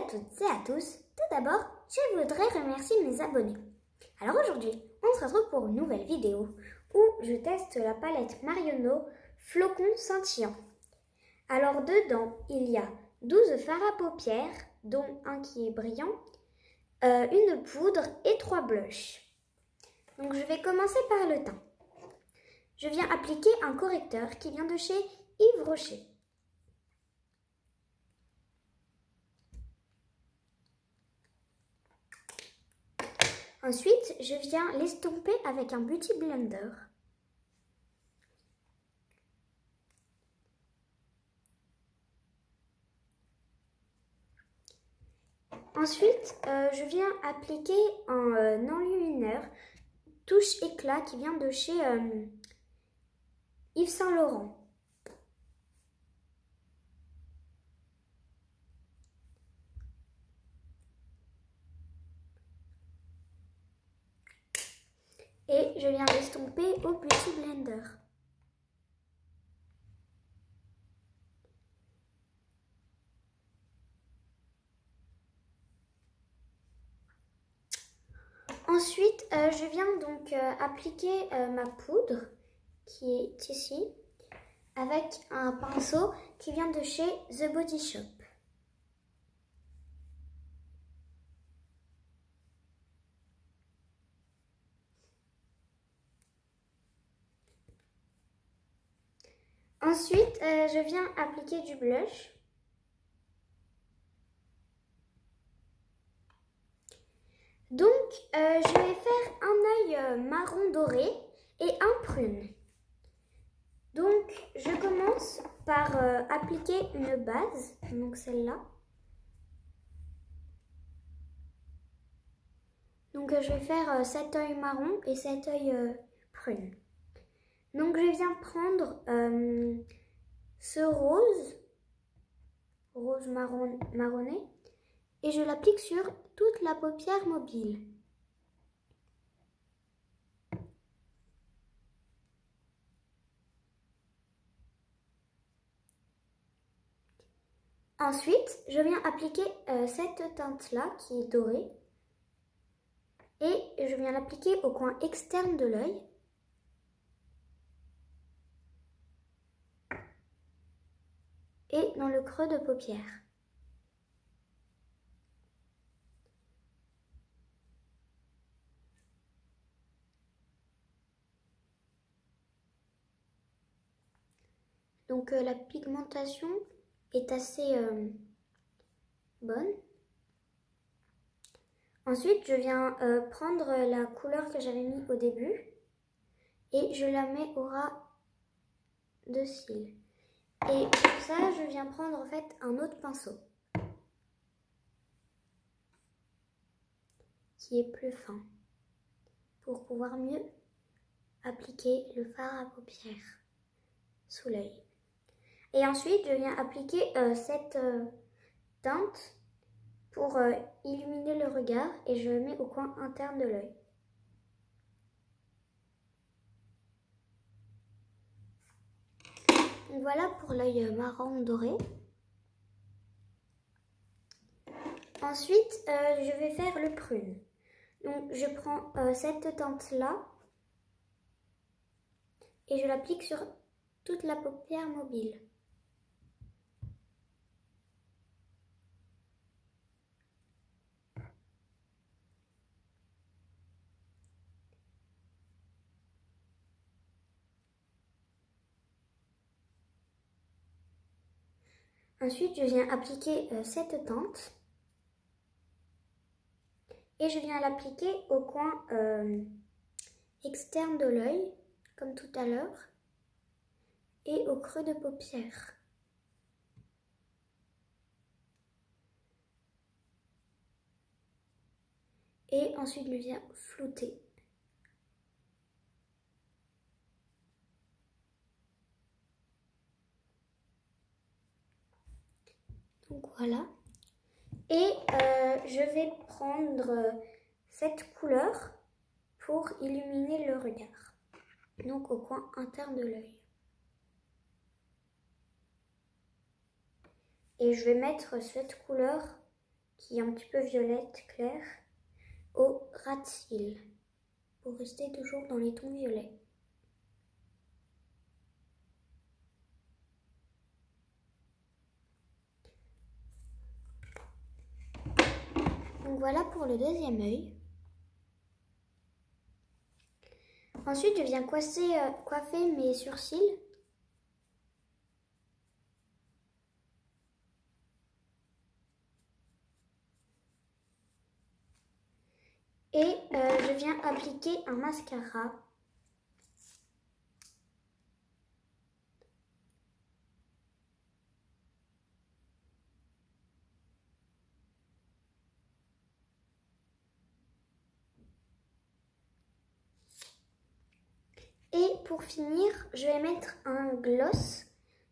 toutes et à tous. Tout d'abord, je voudrais remercier mes abonnés. Alors aujourd'hui, on se retrouve pour une nouvelle vidéo où je teste la palette Marionneau Flocon Scintillant. Alors dedans, il y a 12 fards à paupières, dont un qui est brillant, une poudre et 3 blushs. Donc je vais commencer par le teint. Je viens appliquer un correcteur qui vient de chez Yves Rocher. Ensuite, je viens l'estomper avec un Beauty Blender. Ensuite, je viens appliquer un enlumineur touche éclat qui vient de chez Yves Saint Laurent. Et je viens l'estomper au Beauty Blender. Ensuite, je viens donc appliquer ma poudre qui est ici avec un pinceau qui vient de chez The Body Shop. Ensuite, je viens appliquer du blush. Donc, je vais faire un œil marron doré et un prune. Donc, je commence par appliquer une base, donc celle-là. Donc, je vais faire cet œil marron et cet œil prune. Donc, je viens prendre ce rose marronné, et je l'applique sur toute la paupière mobile. Ensuite, je viens appliquer cette teinte-là qui est dorée et je viens l'appliquer au coin externe de l'œil. Et dans le creux de paupière. Donc la pigmentation est assez bonne. Ensuite, je viens prendre la couleur que j'avais mis au début et je la mets au ras de cils. Et pour ça, je viens prendre en fait un autre pinceau qui est plus fin pour pouvoir mieux appliquer le fard à paupières sous l'œil. Et ensuite, je viens appliquer cette teinte pour illuminer le regard et je le mets au coin interne de l'œil. Voilà pour l'œil marron doré. Ensuite, je vais faire le prune. Donc, je prends cette teinte-là et je l'applique sur toute la paupière mobile. Ensuite, je viens appliquer cette teinte et je viens l'appliquer au coin externe de l'œil, comme tout à l'heure, et au creux de paupière. Et ensuite, je viens flouter. Donc voilà. Et je vais prendre cette couleur pour illuminer le regard. Donc au coin interne de l'œil. Et je vais mettre cette couleur qui est un petit peu violette clair, au rat cils, pour rester toujours dans les tons violets. Donc voilà pour le deuxième œil. Ensuite, je viens coiffer mes sourcils. Et je viens appliquer un mascara. Et pour finir, je vais mettre un gloss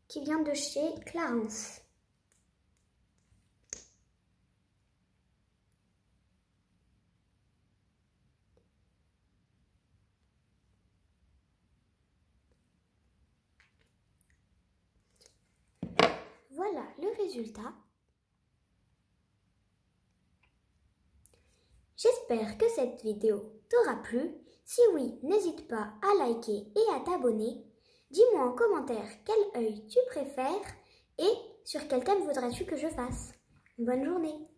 qui vient de chez Clarins. Voilà le résultat. J'espère que cette vidéo t'aura plu. Si oui, n'hésite pas à liker et à t'abonner. Dis-moi en commentaire quel œil tu préfères et sur quel thème voudrais-tu que je fasse. Bonne journée!